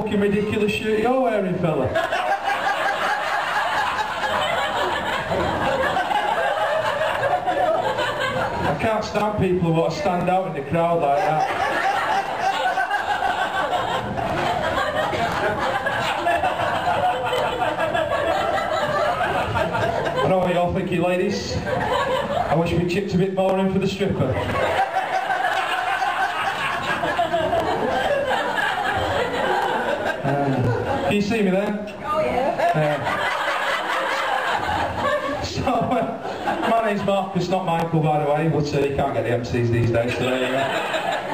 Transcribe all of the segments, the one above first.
fucking ridiculous shirt you're wearing, fella? I can't stand people who want to stand out in the crowd like that. I know what you're all thinking, ladies. I wish we chipped a bit more in for the stripper. Can you see me there? Oh yeah. My name's Marcus, not Michael, by the way, but you can't get the MCs these days, so there you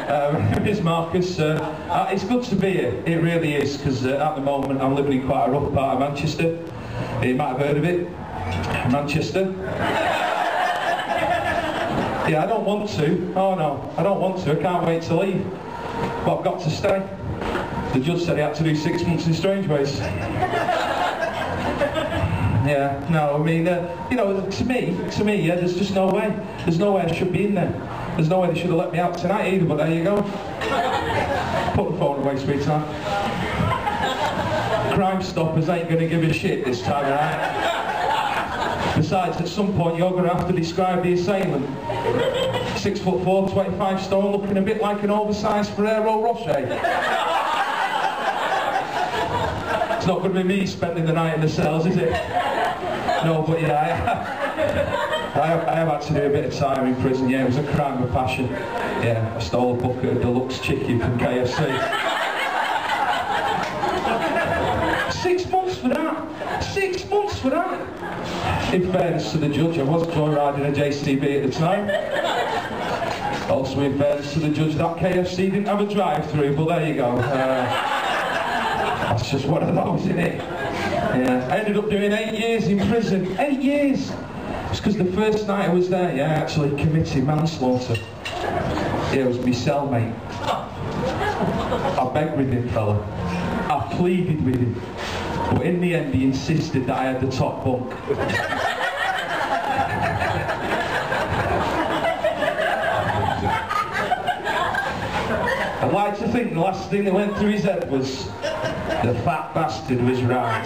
go. It's Marcus. It's good to be here, it really is, because at the moment I'm living in quite a rough part of Manchester. You might have heard of it, Manchester. Yeah, I don't want to. Oh no, I don't want to. I can't wait to leave. But I've got to stay. The judge said he had to do 6 months in Strangeways. Yeah, no, I mean, you know, to me, yeah, there's just no way. There's no way I should be in there. There's no way they should have let me out tonight either, but there you go. Put the phone away, sweetheart. Crime Stoppers ain't going to give a shit this time, right? Besides, at some point, you're going to have to describe the assailant. 6'4", 25 stone, looking a bit like an oversized Ferrero Rocher. It's not going to be me spending the night in the cells, is it? No, but yeah, I have had to do a bit of time in prison. Yeah, it was a crime of passion. Yeah, I stole a bucket of deluxe chicken from KFC. 6 months for that! 6 months for that! In fairness to the judge, I was joyriding a JCB at the time. Also in fairness to the judge, that KFC didn't have a drive-through, but there you go. That's just one of those, isn't it? Yeah. I ended up doing 8 years in prison. 8 years! It's because the first night I was there, yeah, I actually committed manslaughter. Yeah, it was my cellmate. I begged with him, fella. I pleaded with him. But in the end, he insisted that I had the top bunk. I'd like to think the last thing that went through his head was, the fat bastard was right.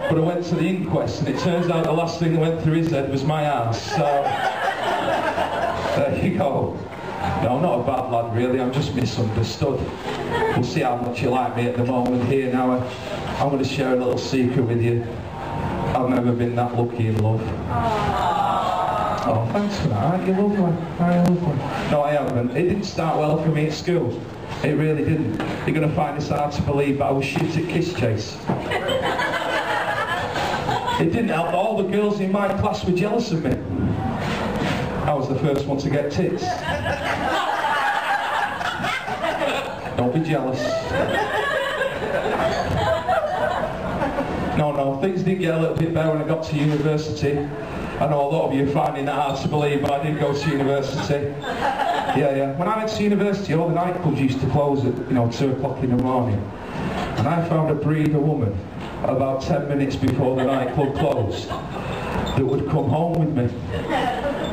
But I went to the inquest and it turns out the last thing that went through his head was my ass, so there you go. No, I'm not a bad lad really, I'm just misunderstood. We'll see how much you like me at the moment here now. I'm going to share a little secret with you. I've never been that lucky in love. Oh, thanks for that. Aren't you lovely? Aren't you lovely? No, I haven't. It didn't start well for me at school. It really didn't. You're going to find this hard to believe, but I was shit at kiss chase. It didn't help that all the girls in my class were jealous of me. I was the first one to get tits. Don't be jealous. No, things did get a little bit better when I got to university. I know a lot of you are finding that hard to believe, but I did go to university. Yeah. When I went to university, all the nightclubs used to close at, 2 o'clock in the morning. And I found a breed of woman about 10 minutes before the nightclub closed that would come home with me.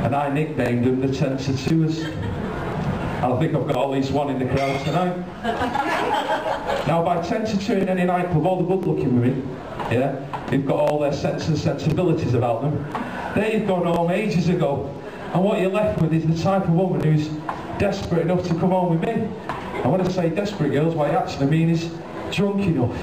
And I nicknamed them the 10-to-2ers. I think I've got at least one in the crowd tonight. Now by 10-to-2 in any nightclub, all the good-looking women, yeah, they've got all their sense and sensibilities about them. They've gone home ages ago. And what you're left with is the type of woman who's desperate enough to come home with me. And when I say desperate girls, what I actually mean is drunk enough.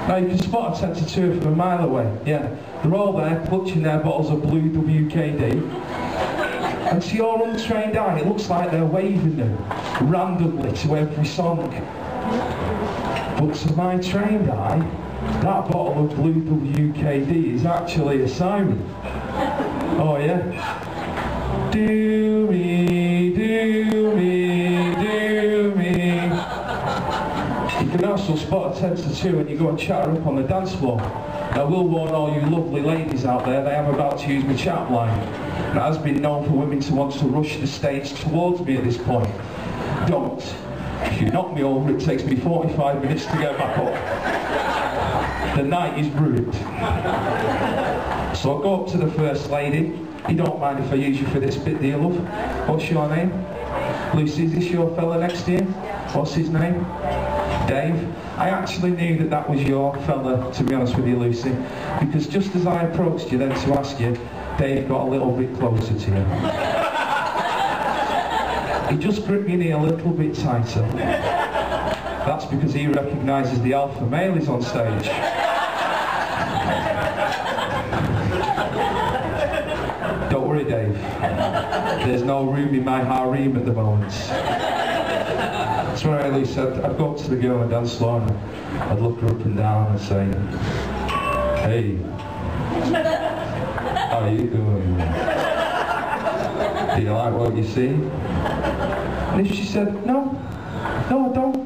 Now you can spot a 10-to-2 from a mile away, yeah. They're all there clutching their bottles of blue WKD. And to your untrained eye, it looks like they're waving them randomly to every song. But to my trained eye, that bottle of blue WKD is actually a siren. Oh yeah? Do me, do me, do me. You can also spot a 10-to-2 when you go and chat her up on the dance floor. I will warn all you lovely ladies out there, I am about to use my chat line. It has been known for women to want to rush the stage towards me at this point. Don't. If you knock me over, it takes me 45 minutes to get back up. The night is ruined. So I'll go up to the first lady. You don't mind if I use you for this bit, do you, love? What's your name? Lucy, is this your fella next to you? What's his name? Dave. I actually knew that that was your fella, to be honest with you, Lucy, because just as I approached you then to ask you, Dave got a little bit closer to you. He just gripped your knee a little bit tighter. That's because he recognises the alpha male is on stage. Don't worry, Dave. There's no room in my harem at the moment. So when Ellie said, I'd go up to the girl on the dance floor and I'd look her up and down and say, hey, how are you doing? Do you like what you see? And if she said, no, I don't.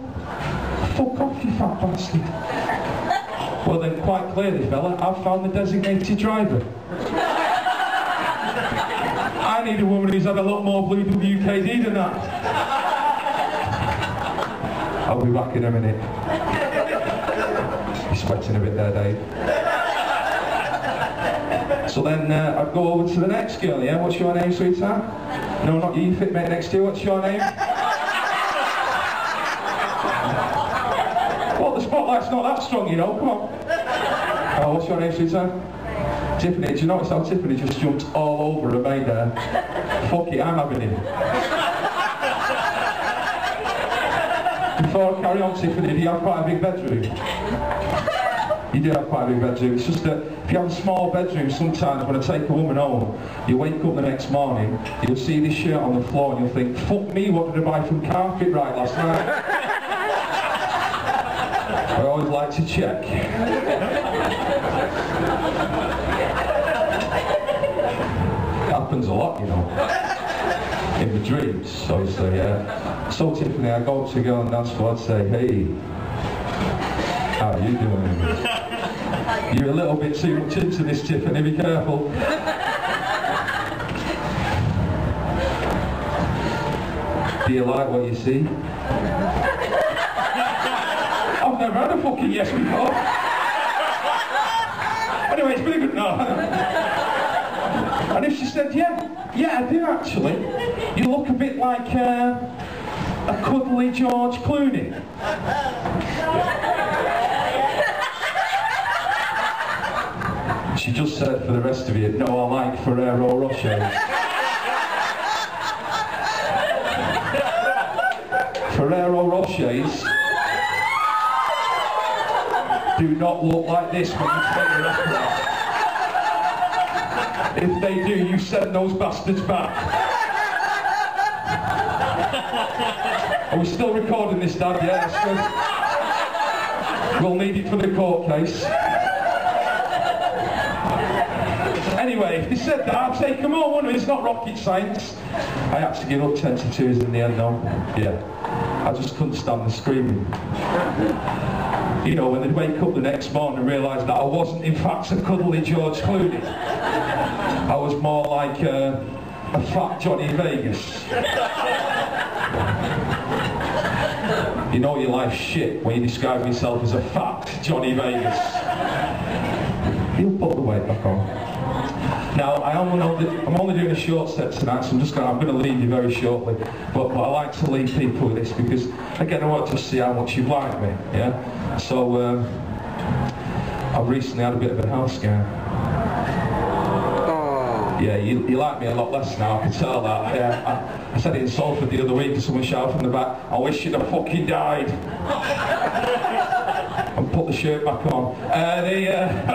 Fuck off, you fat bastard. Well then, quite clearly, fella, I've found the designated driver. I need a woman who's had a lot more blue WKD than that. I'll be back in a minute. You're sweating a bit there, Dave. So then I'd go over to the next girl, yeah? What's your name, sweetheart? No, not you, fit mate next to you. What's your name? Well, the spotlight's not that strong, you know. Come on. Oh, what's your name, sweetheart? Tiffany. Do you notice how Tiffany just jumped all over her mate there? Fuck it, I'm having him. Before I carry on, Tiffany, do you have quite a big bedroom? You do have quite a big bedroom. It's just that if you have a small bedroom, sometimes when I take a woman home, you wake up the next morning, you'll see this shirt on the floor and you'll think, fuck me, what did I buy from Carpet Right last night? I always like to check. It happens a lot, you know. In the dreams, obviously, yeah. So Tiffany, I go up to a girl and dance floor and say, hey, how are you doing? You're a little bit too much into this, Tiffany, be careful. Do you like what you see? I've never had a fucking yes before. Anyway, it's been a good night. And if she said, yeah, I do actually. You look a bit like a cuddly George Clooney. She just said for the rest of you, no, I like Ferrero Rochers. Ferrero Rochers do not look like this when you take the restaurant. If they do, you send those bastards back. Are we still recording this, Dad? Yeah, we'll need it for the court case. Anyway, if they said that, I'd say, come on, it's not rocket science. I had to give up 10 to 2s in the end, though. Yeah. I just couldn't stand the screaming. You know, when they'd wake up the next morning and realise that I wasn't, in fact, a cuddly George Clooney. I was more like a fat Johnny Vegas. You know your life's shit when you describe yourself as a fat Johnny Vegas. He'll put the weight back on. Now, I'm only doing a short set tonight, so I'm going to leave you very shortly. But I like to leave people with this because, again, I want to see how much you've liked me. Yeah. So I've recently had a bit of a health scare. Yeah, you like me a lot less now, I can tell that. Yeah, I said it in Salford the other week and someone shouted from the back, I wish you'd have fucking died. And put the shirt back on.